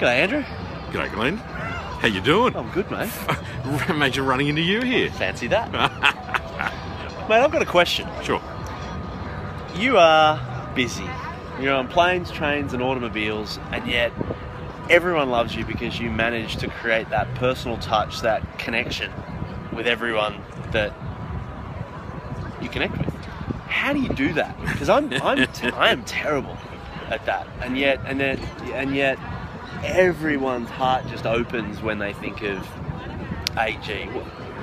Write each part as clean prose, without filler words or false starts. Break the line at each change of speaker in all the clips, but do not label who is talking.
G'day, Andrew.
G'day, Glenn. How you doing?
I'm good, mate.
Imagine running into you here.
Fancy that. Mate, I've got a question.
Sure.
You are busy. You're on planes, trains and automobiles, and yet everyone loves you because you manage to create that personal touch, that connection with everyone that you connect with. How do you do that? Because I am terrible at that, and yet everyone's heart just opens when they think of AG.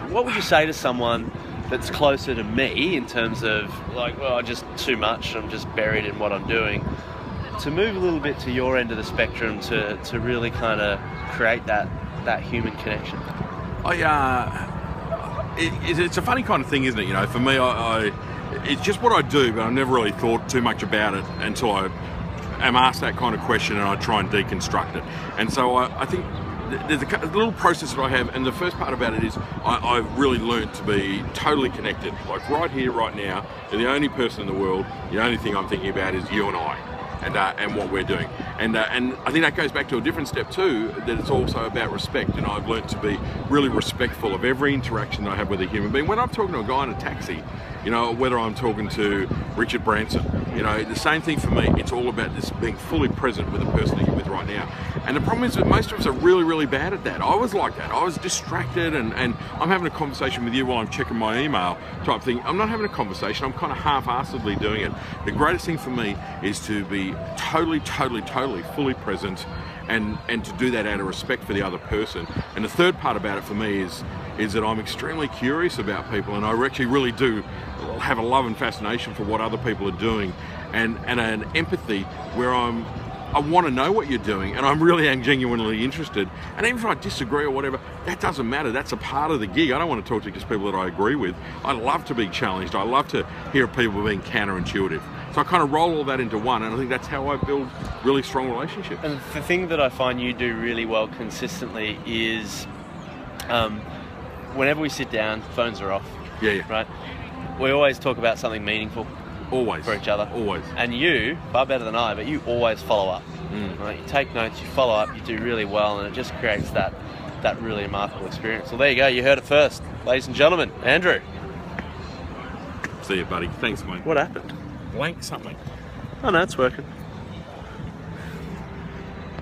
What would you say to someone that's closer to me in terms of like, well, just too much, I'm just buried in what I'm doing, to move a little bit to your end of the spectrum to really kind of create that human connection?
It's a funny kind of thing, isn't it? You know, for me, it's just what I do, but I've never really thought too much about it until I am asked that kind of question and I try and deconstruct it. And so I think there's a little process that I have, and the first part about it is I've really learned to be totally connected. Like right here, right now, you're the only person in the world, the only thing I'm thinking about is you and I. And what we're doing, and I think that goes back to a different step too, that it's also about respect, and I've learned to be really respectful of every interaction that I have with a human being. When I'm talking to a guy in a taxi, you know, whether I'm talking to Richard Branson, you know, the same thing for me. It's all about this being fully present with the person that you're with right now. And the problem is that most of us are really, really bad at that. I was like that. I was distracted, and I'm having a conversation with you while I'm checking my email type thing. I'm not having a conversation. I'm kind of half-assedly doing it. The greatest thing for me is to be totally fully present, and to do that out of respect for the other person. And the third part about it for me is that I'm extremely curious about people, and I actually really do have a love and fascination for what other people are doing, and an empathy where I want to know what you're doing, and I'm really am genuinely interested. And even if I disagree or whatever, that doesn't matter. That's a part of the gig. I don't want to talk to just people that I agree with. I love to be challenged. I love to hear people being counterintuitive. So I kind of roll all that into one, and I think that's how I build really strong relationships.
And the thing that I find you do really well consistently is whenever we sit down, phones are off.
Yeah.
Right? We always talk about something meaningful.
Always.
For each other.
Always.
And you, far better than I, but you always follow up. Right? You take notes, you follow up, you do really well, and it just creates that really remarkable experience. Well, there you go. You heard it first. Ladies and gentlemen, Andrew.
See you, buddy. Thanks, mate.
What happened?
Blank something.
Oh, no, it's working.